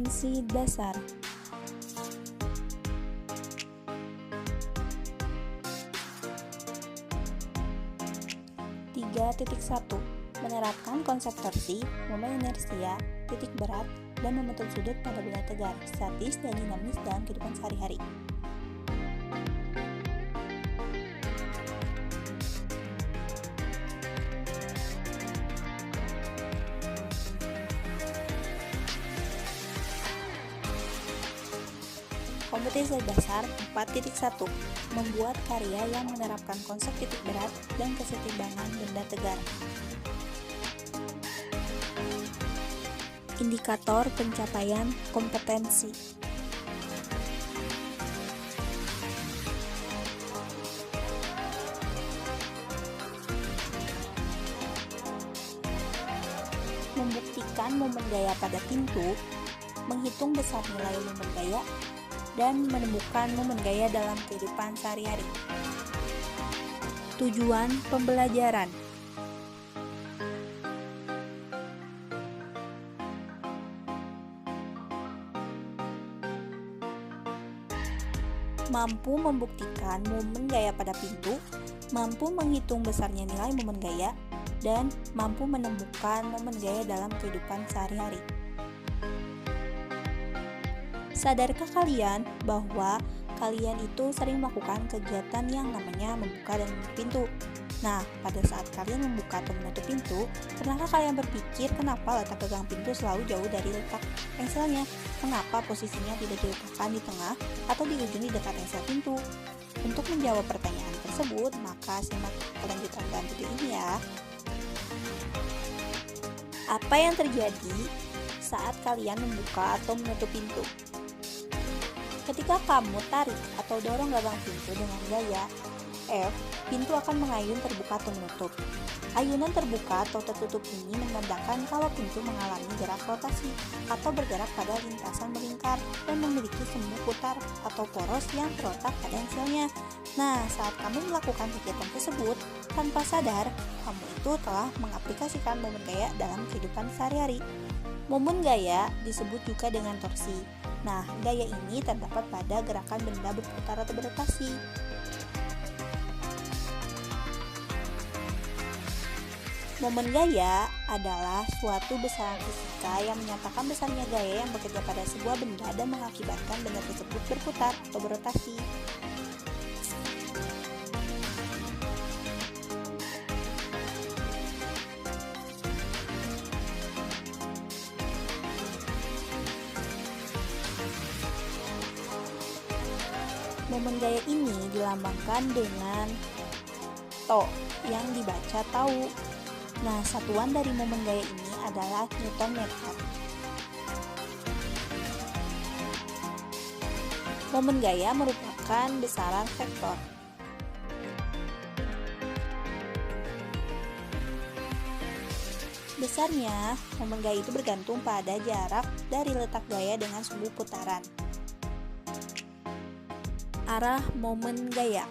kompetensi dasar. (3.1) Menerapkan konsep torsi, momen inersia, titik berat, dan membentuk sudut pada benda tegar, statis, dan dinamis dalam kehidupan sehari-hari. Kompetensi dasar 4.1 Membuat karya yang menerapkan konsep titik berat dan kesetimbangan benda tegar. Indikator pencapaian kompetensi. Membuktikan momen gaya pada pintu, menghitung besar nilai momen gaya, dan menemukan momen gaya dalam kehidupan sehari-hari. Tujuan pembelajaran. Mampu membuktikan momen gaya pada pintu, mampu menghitung besarnya nilai momen gaya, dan mampu menemukan momen gaya dalam kehidupan sehari-hari. Sadarkah kalian bahwa kalian itu sering melakukan kegiatan yang namanya membuka dan menutup pintu? Nah, pada saat kalian membuka atau menutup pintu, pernahkah kalian berpikir kenapa letak gagang pintu selalu jauh dari letak engselnya? Mengapa posisinya tidak diletakkan di tengah atau di ujung di dekat engsel pintu? Untuk menjawab pertanyaan tersebut, maka simak kelanjutan dalam video ini ya. Apa yang terjadi saat kalian membuka atau menutup pintu? Ketika kamu tarik atau dorong gagang pintu dengan gaya F, pintu akan mengayun terbuka atau menutup. Ayunan terbuka atau tertutup ini menandakan kalau pintu mengalami gerak rotasi atau bergerak pada lintasan melingkar dan memiliki semu putar atau poros yang terletak pada engselnya. Nah, saat kamu melakukan kegiatan tersebut, tanpa sadar, kamu itu telah mengaplikasikan momen gaya dalam kehidupan sehari-hari. Momen gaya disebut juga dengan torsi. Nah, gaya ini terdapat pada gerakan benda berputar atau berotasi. Momen gaya adalah suatu besaran fisika yang menyatakan besarnya gaya yang bekerja pada sebuah benda dan mengakibatkan benda tersebut berputar atau berotasi. Momen gaya ini dilambangkan dengan to yang dibaca tahu. Nah, satuan dari momen gaya ini adalah Newton meter. Momen gaya merupakan besaran vektor. Besarnya momen gaya itu bergantung pada jarak dari letak gaya dengan sumbu putaran. Arah momen gaya.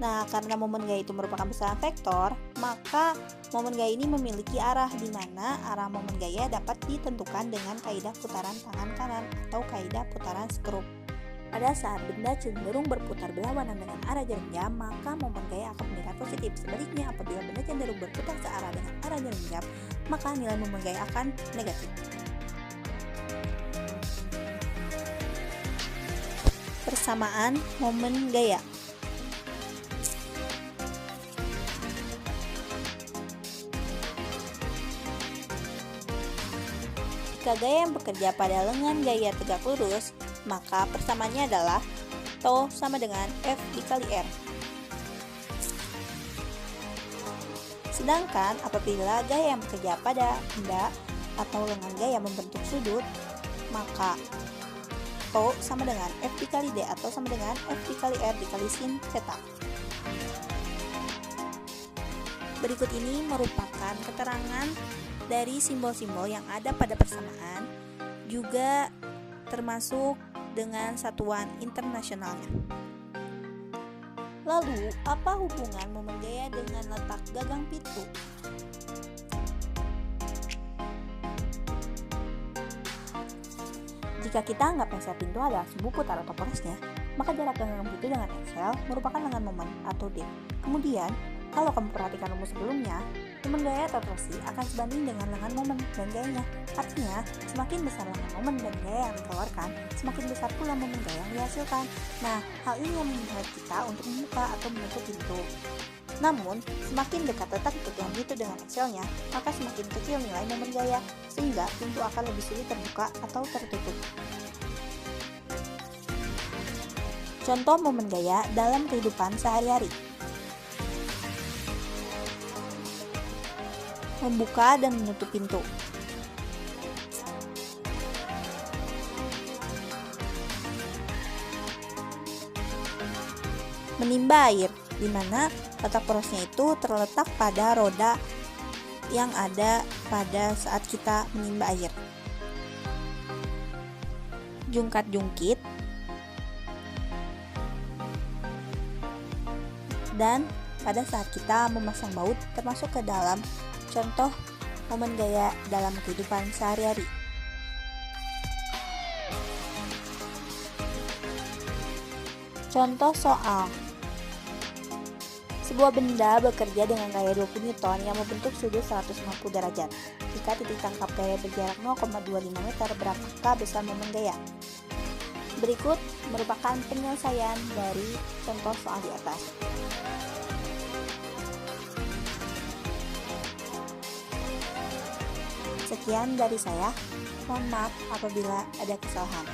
Nah, karena momen gaya itu merupakan besaran vektor, maka momen gaya ini memiliki arah di mana arah momen gaya dapat ditentukan dengan kaidah putaran tangan kanan atau kaidah putaran skrup. Pada saat benda cenderung berputar berlawanan dengan arah jarum jam, maka momen gaya akan meningkat positif. Sebaliknya, apabila benda cenderung berputar searah dengan arah jarum jam, maka nilai momen gaya akan negatif. Persamaan momen gaya. Jika gaya yang bekerja pada lengan gaya tegak lurus, maka persamaannya adalah to sama dengan F dikali R. Sedangkan apabila gaya yang bekerja pada benda atau lengan gaya membentuk sudut, maka to sama dengan F dikali D atau sama dengan F dikali R dikali sin theta. Berikut ini merupakan keterangan dari simbol-simbol yang ada pada persamaan, juga termasuk dengan satuan internasionalnya. Lalu, apa hubungan momen gaya dengan letak gagang pintu? Jika kita anggap pensel pintu adalah sebuku tarot porosnya, maka jarak genggam pintu dengan Excel merupakan lengan momen atau D. Kemudian, kalau kamu perhatikan rumus sebelumnya, momen gaya atau torsi akan sebanding dengan lengan momen dan gayanya. Artinya, semakin besar lengan momen dan gaya yang dikeluarkan, semakin besar pula momen gaya yang dihasilkan. Nah, hal ini yang membuat kita untuk membuka atau menutup pintu. Namun, semakin dekat letak tutupan pintu dengan Excelnya, maka semakin kecil nilai momen gaya, sehingga pintu akan lebih sulit terbuka atau tertutup. Contoh momen gaya dalam kehidupan sehari-hari. Membuka dan menutup pintu. Menimba air, di mana letak porosnya itu terletak pada roda yang ada pada saat kita menimba air. Jungkat-jungkit dan pada saat kita memasang baut termasuk ke dalam contoh momen gaya dalam kehidupan sehari-hari. Contoh soal. Sebuah benda bekerja dengan gaya 20 Newton yang membentuk sudut 150 derajat. Jika titik tangkap gaya berjarak 0,25 meter, berapakah besar momen gaya? Berikut merupakan penyelesaian dari contoh soal di atas. Sekian dari saya, mohon maaf apabila ada kesalahan.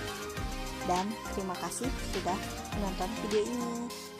Dan terima kasih sudah menonton video ini.